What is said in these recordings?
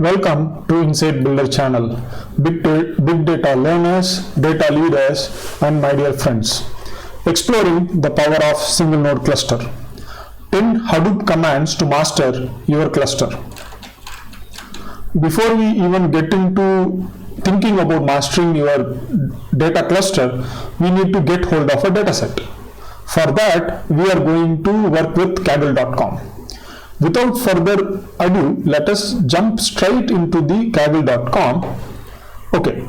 Welcome to Insight Builder channel, big data learners, data leaders, and my dear friends. Exploring the power of single node cluster. 10 Hadoop commands to master your cluster. Before we even get into thinking about mastering your data cluster, we need to get hold of a dataset. For that, we are going to work with Kaggle.com. Without further ado, let us jump straight into the Kaggle.com. Okay.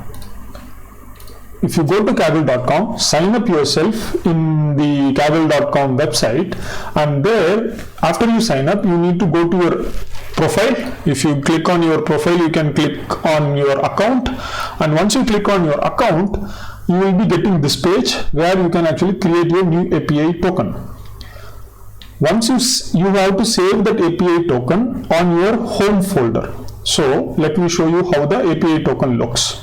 If you go to Kaggle.com, sign up yourself in the Kaggle.com website, and there, after you sign up, you need to go to your profile. If you click on your profile, you can click on your account, and once you click on your account, you will be getting this page where you can actually create your new API token. Once you have to save that API token on your home folder. So let me show you how the API token looks.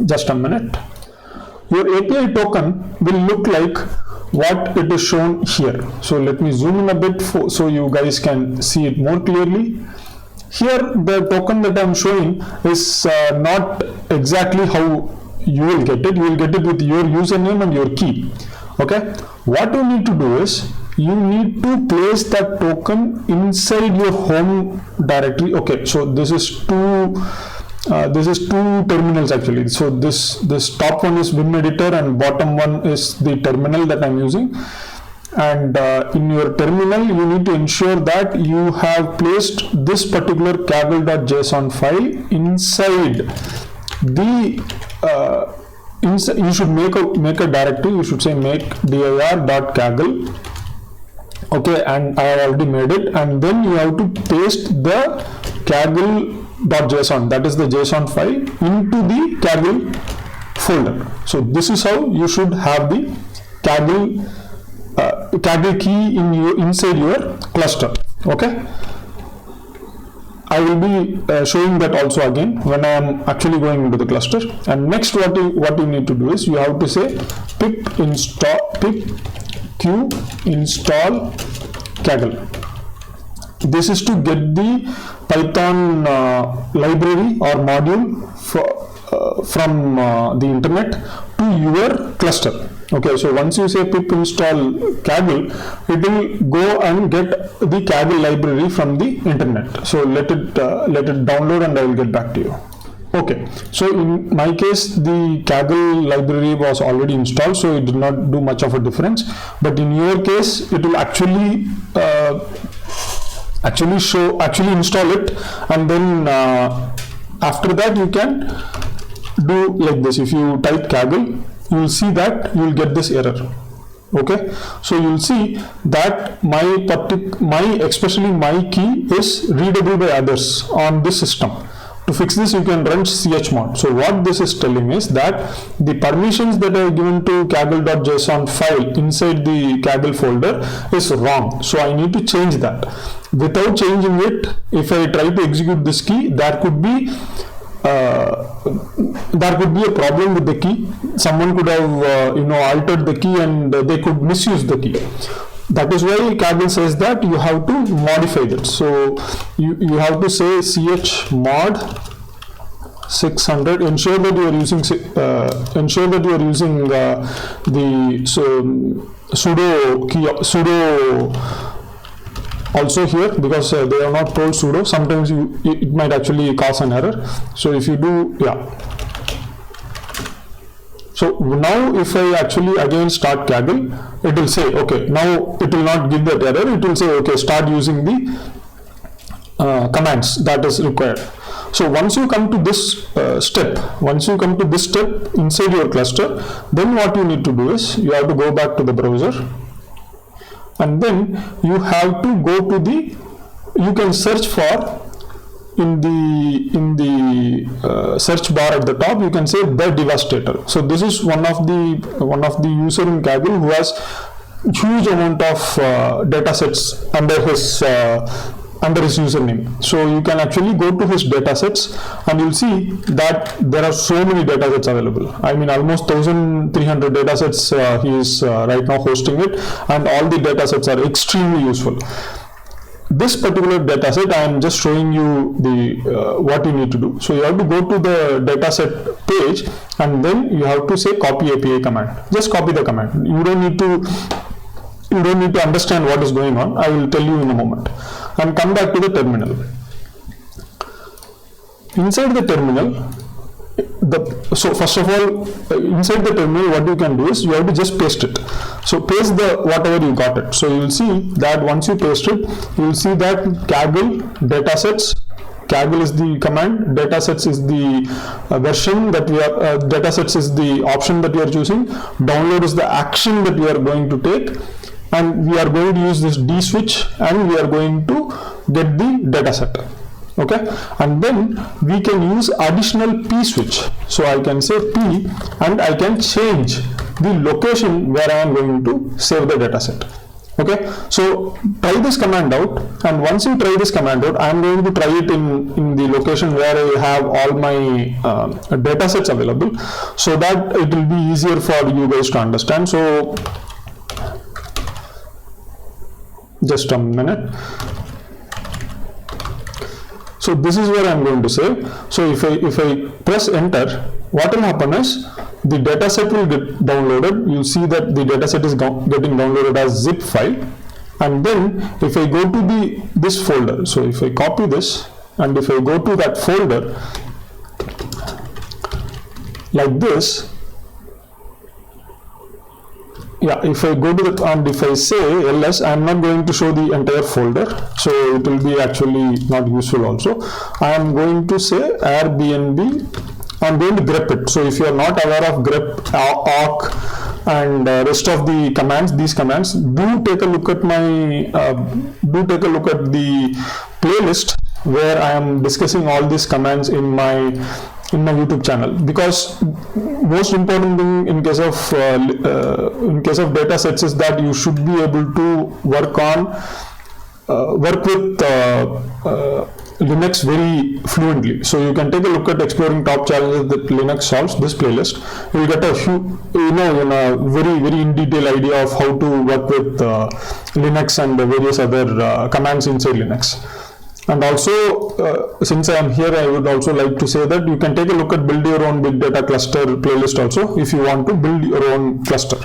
Just a minute. Your API token will look like what it is shown here. So let me zoom in a bit so you guys can see it more clearly. Here the token that I am showing is not exactly how you will get it. You will get it with your username and your key. Okay. What you need to do is you need to place that token inside your home directory. Okay, so this is two terminals actually. So this top one is Vim editor and bottom one is the terminal that I'm using. And in your terminal, you need to ensure that you have placed this particular kaggle.json file inside the you should make a directory. You should say make dir.kaggle. Okay, and I have already made it, and then you have to paste the kaggle.json, that is the JSON file, into the Kaggle folder. So this is how you should have the Kaggle key inside your cluster. Okay, I will be showing that also again when I am actually going into the cluster. And next, what you need to do is you have to say pip q install Kaggle. This is to get the Python library or module from the internet to your cluster. Okay, so once you say pip install Kaggle, it will go and get the Kaggle library from the internet. So let it download, and I will get back to you. Okay, so in my case, the Kaggle library was already installed, so it did not do much of a difference. But in your case, it will actually install it, and then after that you can do like this. If you type Kaggle, you will see that you will get this error. Okay, so you will see that especially my key is readable by others on this system. To fix this, you can run chmod. So what this is telling is that the permissions that are given to kaggle.json file inside the Kaggle folder is wrong. So I need to change that. Without changing it, if I try to execute this key, there could be a problem with the key. Someone could have altered the key, and they could misuse the key. That is why Kaggle says that you have to modify that. So you have to say chmod 600. Ensure that you are using the sudo key, sudo also here, because they are not told sudo. Sometimes it might actually cause an error. So if you do, yeah. So now if I actually again start Kaggle, it will say, okay, now it will not give that error. It will say, okay, start using the commands that is required. So once you come to this step inside your cluster, then what you need to do is you have to go back to the browser, and then you have to go to you can search for in the search bar at the top, you can say the devastator. So this is one of the user in Kaggle who has huge amount of data sets under his username. So you can actually go to his data sets, and you'll see that there are so many data sets available. I mean, almost 1300 data sets he is right now hosting it, and all the data sets are extremely useful. this particular data set, I am just showing you the what you need to do. So you have to go to the dataset page, and then you have to say copy API command. Just copy the command. You don't need to understand what is going on. I will tell you in a moment. And come back to the terminal. Inside the terminal, so first of all, inside the terminal, what you can do is you have to just paste it. So paste the whatever you got it. So you will see that once you paste it, you will see that Kaggle datasets. Kaggle is the command, datasets is the version that we are, datasets is the option that we are choosing, download is the action that we are going to take, and we are going to use this D switch, and we are going to get the dataset. Okay, and then we can use additional P switch. So I can say P, and I can change the location where I am going to save the dataset. Okay, so try this command out, and once you try this command out, I am going to try it in the location where I have all my datasets available, so that it will be easier for you guys to understand. So just a minute. So this is where I am going to save. So if I press enter, what will happen is the dataset will get downloaded. You see that the dataset is getting downloaded as zip file. And then if I go to this folder, so if I copy this and if I go to that folder like this, yeah, if I go to and if I say ls, I am not going to show the entire folder, so it will be actually not useful also. I am going to say Airbnb, I am going to grep it. So if you are not aware of grep, awk and rest of the commands, these commands, do take a look at my the playlist where I am discussing all these commands in my YouTube channel, because most important thing in case of data sets is that you should be able to work with Linux very fluently. So you can take a look at exploring top challenges that Linux solves. This playlist, you will get a very in detail idea of how to work with Linux and various other commands inside Linux. And also, since I am here, I would also like to say that you can take a look at build your own big data cluster playlist also, if you want to build your own cluster.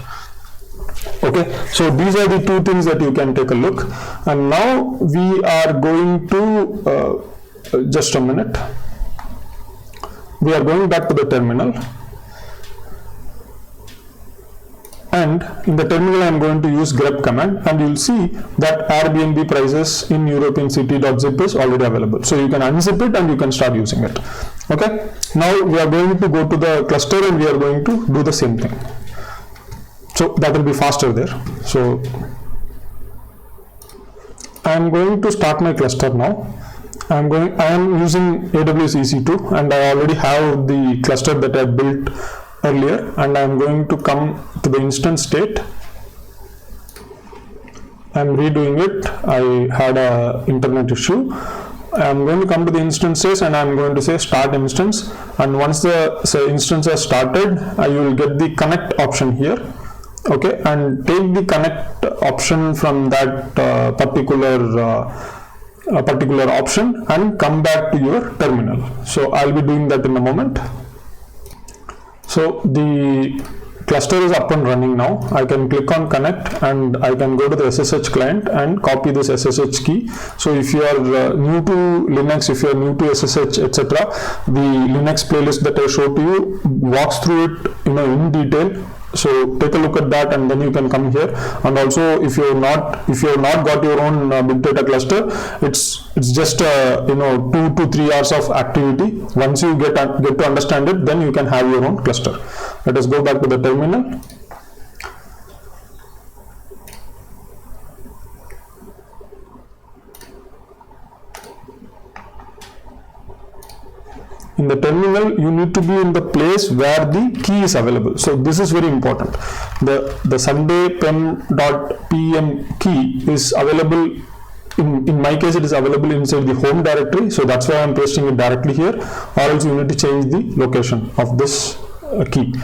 Okay, so these are the two things that you can take a look. And now we are going to, just a minute, we are going back to the terminal. And in the terminal, I am going to use grep command, and you will see that Airbnb prices in European city.zip is already available. So you can unzip it and you can start using it. Okay. Now we are going to go to the cluster and we are going to do the same thing. So that will be faster there. So I am going to start my cluster now. I am using AWS EC2, and I already have the cluster that I built earlier, and I am going to come to the instance state. I am redoing it. I had a internet issue. I am going to come to the instance state, and I am going to say start instance, and once the instance has started, you will get the connect option here. Okay, and take the connect option from that particular option and come back to your terminal. So I'll be doing that in a moment. So the cluster is up and running now. I can click on connect and I can go to the SSH client and copy this SSH key. So if you are new to Linux, if you are new to SSH, etc., the Linux playlist that I showed to you walks through it in detail. So take a look at that, and then you can come here. And also, if you have not got your own big data cluster, it's just 2 to 3 hours of activity. Once you get to understand it, then you can have your own cluster. Let us go back to the terminal. In the terminal, you need to be in the place where the key is available. So this is very important. The Sunday pem.pem key is available. In my case, it is available inside the home directory. So that's why I'm pasting it directly here. Or else you need to change the location of this key.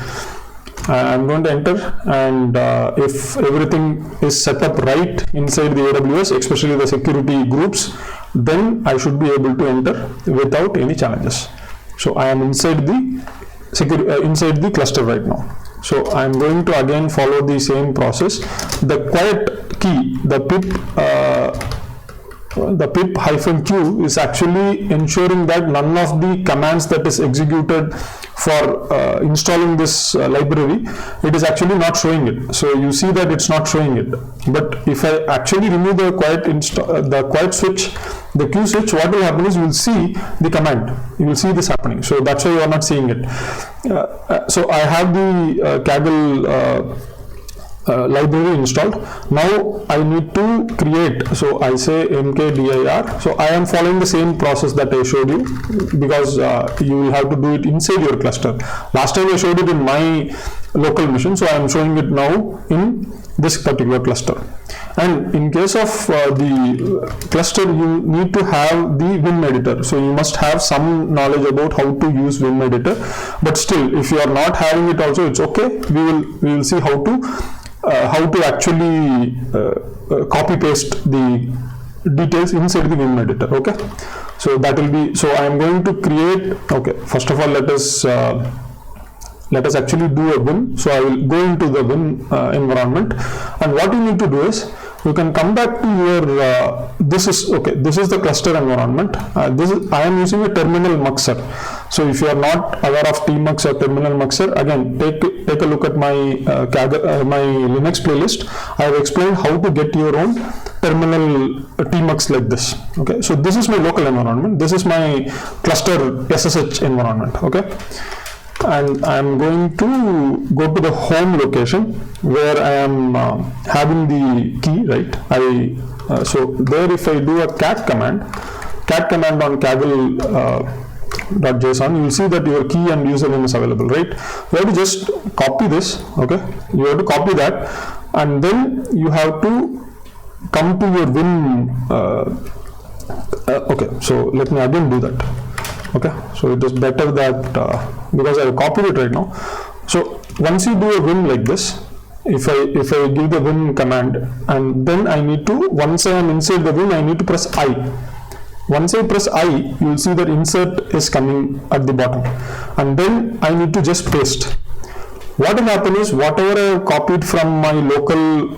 I'm going to enter, and if everything is set up right inside the AWS, especially the security groups, then I should be able to enter without any challenges. So I am inside the cluster right now. So I'm going to again follow the same process. The quiet key, the pip -q is actually ensuring that none of the commands that is executed for installing this library, it is actually not showing it. So you see that it's not showing it. But if I actually remove the quiet switch, the Q switch, what will happen is you will see the command. You will see this happening. So that's why you are not seeing it. So I have the Kaggle library installed. Now I need to create, so I say mkdir. So I am following the same process that I showed you, because you will have to do it inside your cluster. Last time I showed it in my local machine, so I am showing it now in this particular cluster. And in case of the cluster, you need to have the Vim editor. So you must have some knowledge about how to use Vim editor. But still, if you are not having it also, it's okay. We will see how to actually copy paste the details inside the Vim editor. Okay, so that will be, so I am going to create, okay, first of all let us actually do a Vim. So I will go into the Vim environment, and what you need to do is you can come back to your this is the cluster environment. I am using a terminal muxer. So if you are not aware of tmux or terminal muxer, again take a look at my my Linux playlist. I have explained how to get your own terminal tmux like this. Okay, so this is my local environment, this is my cluster SSH environment. Okay, and I am going to go to the home location where I am having the key, right? So there, if I do a cat command on Kaggle .json, you will see that your key and username is available, right? You have to just copy this. Okay, you have to copy that, and then you have to come to your Vim. Okay, so let me again do that. Okay, so it is better that because I have copied it right now. So once you do a Vim like this, if I give the Vim command, and then I need to, once I am inside the Vim, I need to press I. Once I press I, you will see that insert is coming at the bottom, and then I need to just paste. What will happen is, whatever I have copied from my local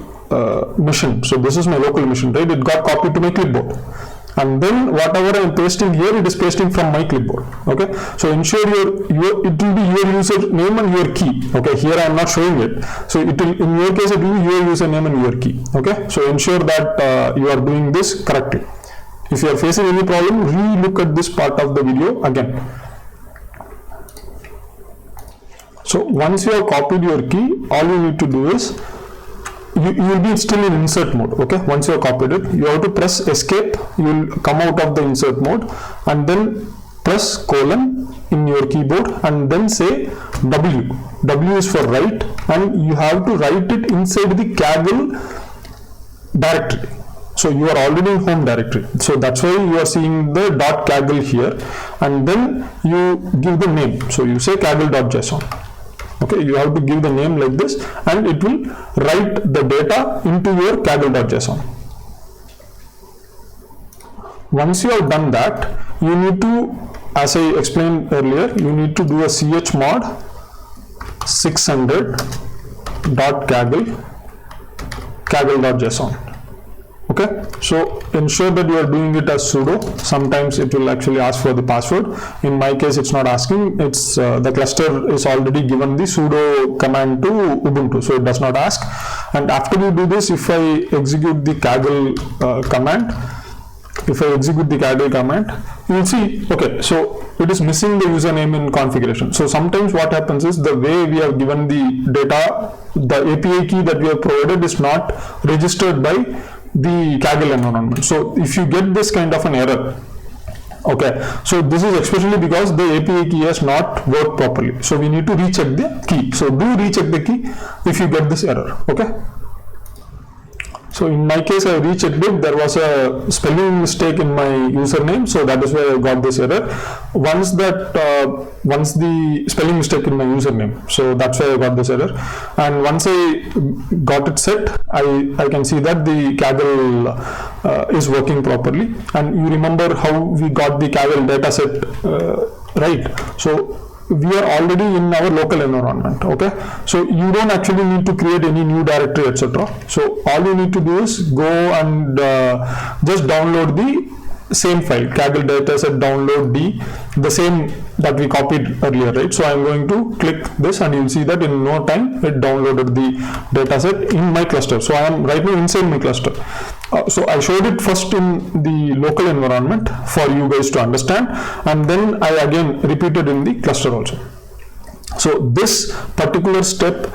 machine, so this is my local machine, right? It got copied to my clipboard. And then whatever I am pasting here, it is pasting from my clipboard. Okay, so ensure it will be your username and your key. Okay, here I am not showing it, so it will, in your case, it will be your username and your key. Okay, so ensure that you are doing this correctly. If you are facing any problem, re-look at this part of the video again. So once you have copied your key, all you need to do is, you will be still in insert mode. Okay, once you have copied it, you have to press escape. You will come out of the insert mode, and then press colon in your keyboard, and then say W. W is for write, and you have to write it inside the Kaggle directory. So you are already in home directory, so that's why you are seeing the .kaggle here, and then you give the name. So you say kaggle.json. Okay, you have to give the name like this, and it will write the data into your kaggle.json. Once you have done that, you need to, as I explained earlier, you need to do a chmod 600.kaggle.json. Okay, so ensure that you are doing it as sudo. Sometimes it will actually ask for the password. In my case, it's not asking. It's the cluster is already given the sudo command to Ubuntu, so it does not ask. And after you do this, if I execute the Kaggle command, you will see, okay, so it is missing the username in configuration. So sometimes what happens is, the way we have given the data, the API key that we have provided is not registered by the Kaggle environment. So if you get this kind of an error, okay, so this is especially because the API key has not worked properly. So we need to recheck the key. So do recheck the key if you get this error. Okay, So in my case, I rechecked it. There was a spelling mistake in my username, so that is why I got this error. Once the spelling mistake in my username, so that's why I got this error. And once I got it set, I can see that the Kaggle is working properly. And you remember how we got the Kaggle dataset, right? So we are already in our local environment. Okay, so you don't actually need to create any new directory, etc. So all you need to do is go and just download the same file, Kaggle dataset download D, the same that we copied earlier, right? So I'm going to click this, and you'll see that in no time it downloaded the dataset in my cluster. So I am right now inside my cluster. So I showed it first in the local environment for you guys to understand, and then I again repeated in the cluster also. So this particular step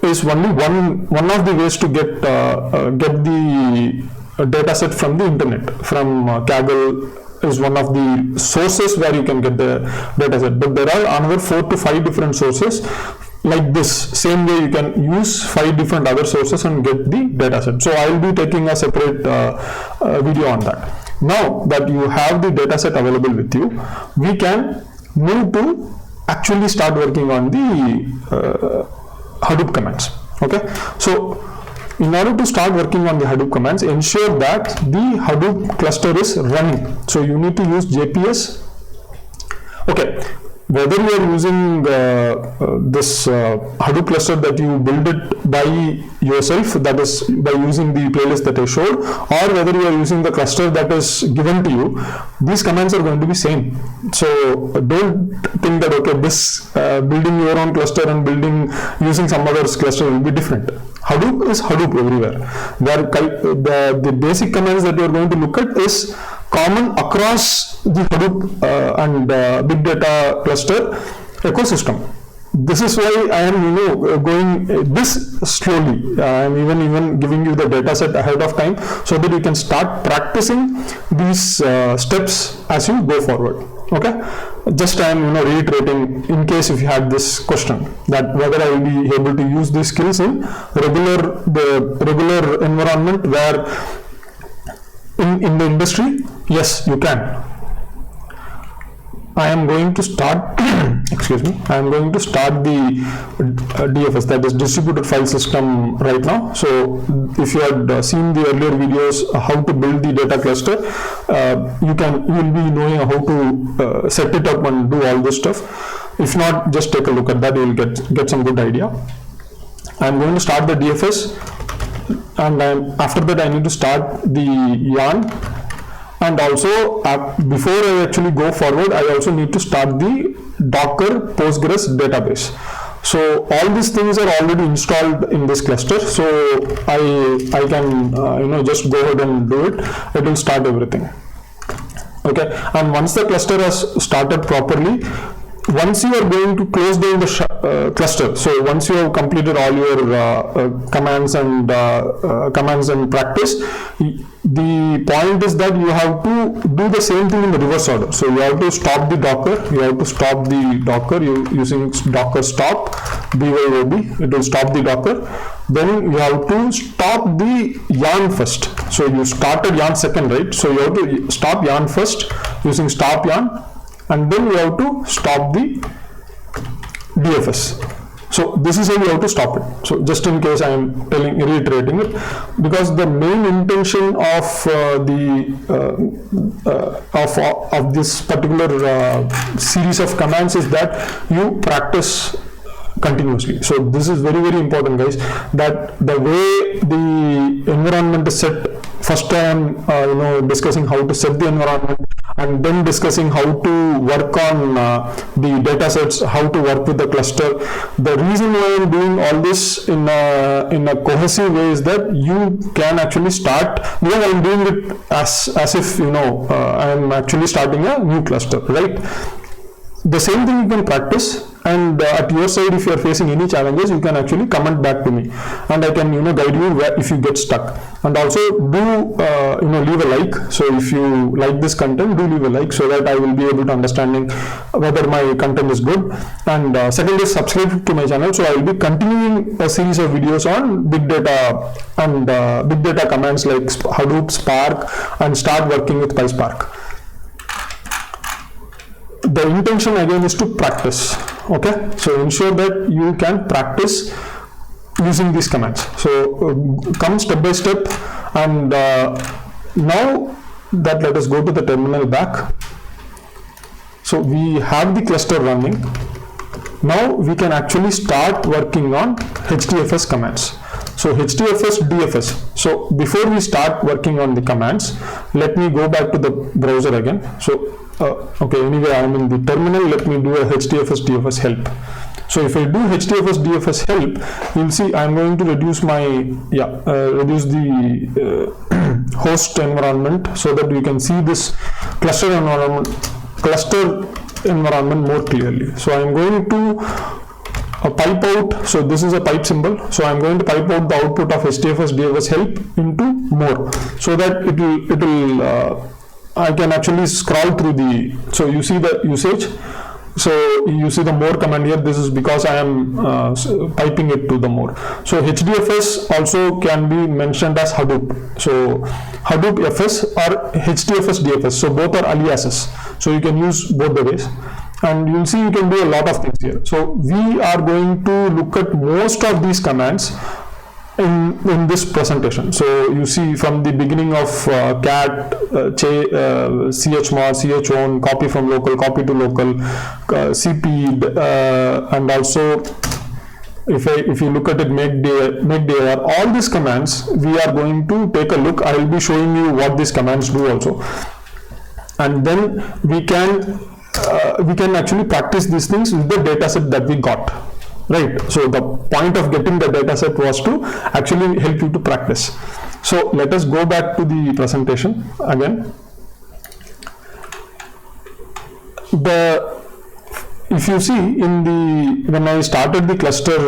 is only one of the ways to get the dataset from the internet. From Kaggle is one of the sources where you can get the dataset, but there are another 4 to 5 different sources. Like this, same way you can use 5 different other sources and get the dataset. So I will be taking a separate video on that. Now that you have the dataset available with you, we can move to actually start working on the Hadoop commands. Okay, so in order to start working on the Hadoop commands, ensure that the Hadoop cluster is running. So you need to use JPS. Okay, whether you are using this Hadoop cluster that you build it by yourself, that is by using the playlist that I showed, or whether you are using the cluster that is given to you, these commands are going to be same. So don't think that okay, this building your own cluster and building using some other's cluster will be different. Hadoop is Hadoop everywhere. The basic commands that you are going to look at is common across the Hadoop and big data cluster ecosystem. This is why I am going this slowly. I am even giving you the data set ahead of time so that you can start practicing these steps as you go forward. Okay, just I am reiterating in case if you had this question that whether I will be able to use these skills in the regular environment where in the industry. Yes, you can. I am going to start excuse me, I am going to start the DFS, that is distributed file system, right now. So if you had seen the earlier videos how to build the data cluster, you will be knowing how to set it up and do all this stuff. If not, just take a look at that, you will get some good idea. I am going to start the DFS, and after that I need to start the yarn. And also before I actually go forward, I also need to start the Docker Postgres database. So all these things are already installed in this cluster. So I can just go ahead and do it. It will start everything. Okay, and once the cluster has started properly, once you are going to close down the cluster, so once you have completed all your commands and practice, the point is that you have to do the same thing in the reverse order. So you have to stop the Docker, using Docker stop BYOB, it will stop the Docker. Then you have to stop the yarn first. So you started yarn second, right? So you have to stop yarn first using stop yarn, and then you have to stop the DFS. So this is how you have to stop it. So just in case I am reiterating it, because the main intention of of this particular series of commands is that you practice continuously. So this is very, very important, guys, that the way the environment is set, first I am discussing how to set the environment, and then discussing how to work on the data sets, how to work with the cluster. The reason why I am doing all this in a cohesive way is that you can actually start, because I am doing it as if I am actually starting a new cluster, right? The same thing you can practice and at your side, if you are facing any challenges, you can actually comment back to me, and I can guide you where, if you get stuck. And also do leave a like. So if you like this content, do leave a like so that I will be able to understanding whether my content is good. And second is subscribe to my channel. So I will be continuing a series of videos on big data and big data commands like Hadoop, Spark, and start working with PySpark. The intention again is to practice. Okay, so ensure that you can practice using these commands. So come step by step, and now that let us go to the terminal back. So we have the cluster running. Now we can actually start working on HDFS commands. So HDFS, DFS. So before we start working on the commands, let me go back to the browser again. So okay, anyway, I am in the terminal. Let me do a HDFS, DFS help. So if I do HDFS, DFS help, you'll see I'm going to reduce my reduce the host environment so that you can see this cluster environment more clearly. So I'm going to pipe out. So this is a pipe symbol. So I'm going to pipe out the output of HDFS, DFS help into more, so that it will I can actually scroll through the. So you see the usage. So you see the more command here. This is because I am piping it to the more. So HDFS also can be mentioned as Hadoop. So Hadoop FS or HDFS DFS. So both are aliases. So you can use both the ways. And you'll see you can do a lot of things here. So we are going to look at most of these commands in this presentation. So you see from the beginning of cat, chmod, chown, copy from local, copy to local, cp, and also if you look at it, make dir, all these commands we are going to take a look. I will be showing you what these commands do also, and then we can actually practice these things with the data set that we got. Right, so the point of getting the data set was to actually help you to practice. So let us go back to the presentation again. If you see when I started the cluster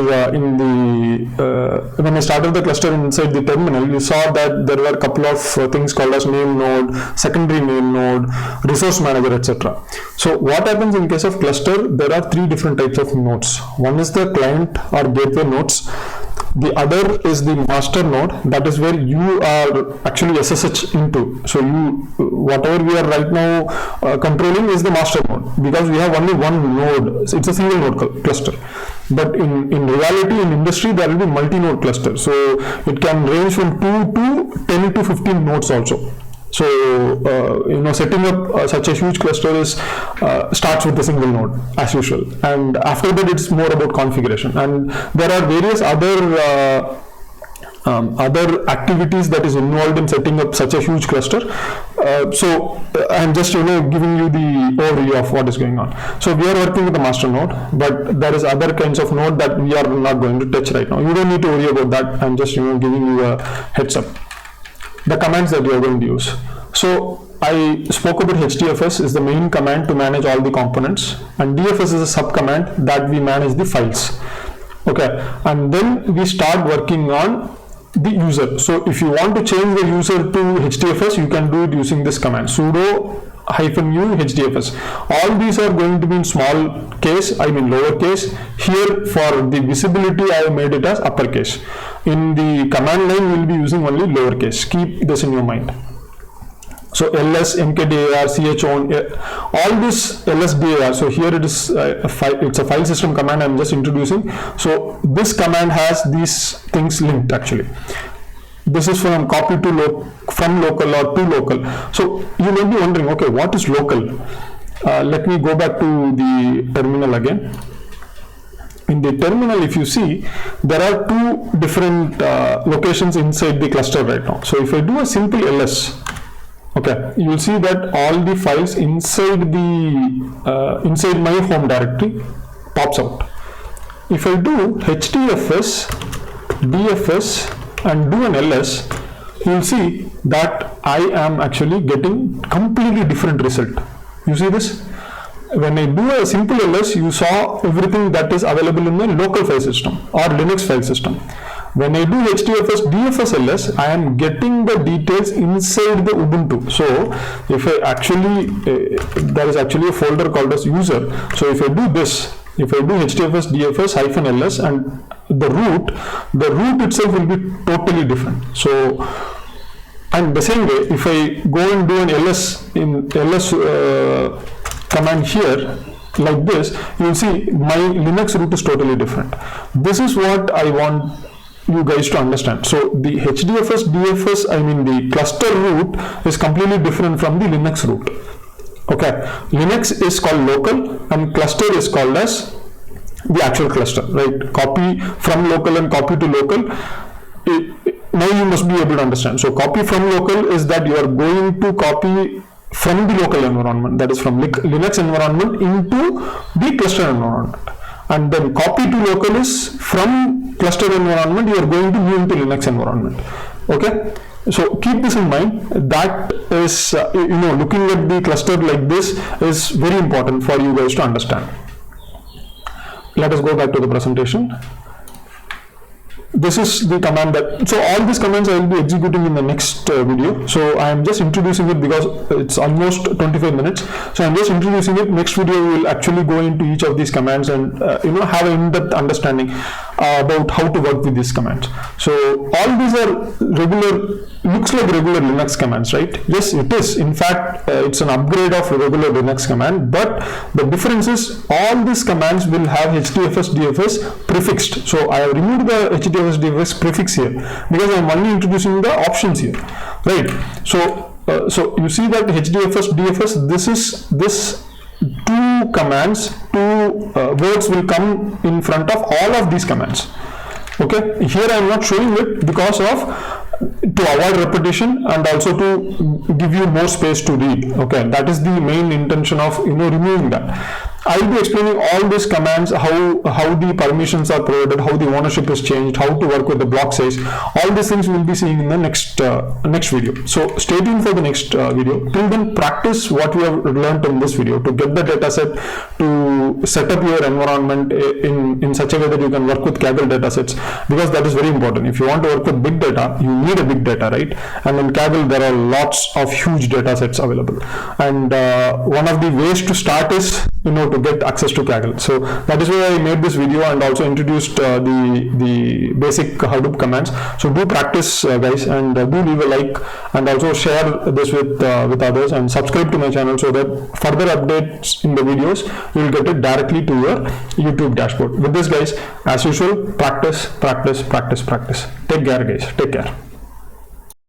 when I started the cluster inside the terminal, you saw that there were a couple of things called as name node, secondary name node, resource manager, etc. So what happens in case of cluster? There are three different types of nodes. One is the client or gateway nodes. The other is the master node. That is where you are actually SSH into. So whatever we are right now controlling is the master node, because we have only one node. It's a single node cluster. But in reality, in industry, there will be multi-node cluster. So it can range from 2 to 10 to 15 nodes also. So setting up such a huge cluster starts with a single node as usual, and after that it's more about configuration. And there are various other activities that is involved in setting up such a huge cluster. So I'm just giving you the overview of what is going on. So we are working with the master node, but there is other kinds of node that we are not going to touch right now. You don't need to worry about that. I'm just giving you a heads up. The commands that you are going to use. So I spoke about HDFS is the main command to manage all the components, and DFS is a sub command that we manage the files. Okay, and then we start working on the user. So if you want to change the user to HDFS, you can do it using this command, sudo -u HDFS. All these are going to be in small case, lowercase. Here for the visibility, I have made it as uppercase. In the command line, we will be using only lowercase. Keep this in your mind. So ls, mkdir, chown, all this lsdir. So here it is it's a file system command I'm just introducing. So this command has these things linked actually. This is from copy to from local or to local. So you may be wondering, okay, what is local? Let me go back to the terminal again. In the terminal, if you see, there are two different locations inside the cluster right now. So if I do a simple ls, okay, you will see that all the files inside inside my home directory pops out. If I do HDFS, DFS, and do an ls, you will see that I am actually getting completely different result. You see this? when I do a simple ls, you saw everything that is available in the local file system or Linux file system. When I do HDFS DFS ls, I am getting the details inside the Ubuntu. So if I actually, there is actually a folder called as user. So if I do this, if I do HDFS DFS -ls and the root itself will be totally different. So, and the same way, if I go and do an ls in ls command here like this, you will see my Linux root is totally different. This is what I want you guys to understand. So the HDFS DFS, I mean the cluster root is completely different from the Linux root. Okay, Linux is called local and cluster is called as the actual cluster, right? Copy from local and copy to local. Now you must be able to understand. So copy from local is that you are going to copy from the local environment, that is from Linux environment into the cluster environment. And then copy to local is from cluster environment, you are going to move into Linux environment. Okay. So keep this in mind. That is, looking at the cluster like this is very important for you guys to understand. Let us go back to the presentation. This is the command that, so all these commands I will be executing in the next video. So I am just introducing it because it's almost 25 minutes. So I'm just introducing it. Next video we will actually go into each of these commands and have an in-depth understanding about how to work with these commands. So all these are regular, looks like regular Linux commands, right? Yes, it is. In fact, it's an upgrade of regular Linux command, but the difference is all these commands will have HDFS DFS prefixed. So I have removed the HDFS DFS prefix here because I am only introducing the options here, right? So you see that HDFS DFS, this two commands, two words will come in front of all of these commands. Okay, here I am not showing it because of to avoid repetition and also to give you more space to read. Okay, that is the main intention of removing that. I will be explaining all these commands, how the permissions are provided, how the ownership is changed, how to work with the block size. All these things we will be seeing in the next video. So stay tuned for the next video. Till then, practice what we have learned in this video to get the dataset, to set up your environment in such a way that you can work with Kaggle datasets, because that is very important. If you want to work with big data, you need a big data, right? And in Kaggle there are lots of huge datasets available, and one of the ways to start is to get access to Kaggle. So that is why I made this video and also introduced the basic Hadoop commands. So do practice, guys, and do leave a like and also share this with others, and subscribe to my channel so that further updates in the videos you will get it directly to your YouTube dashboard. With this, guys, as usual, practice. Take care, guys. Take care.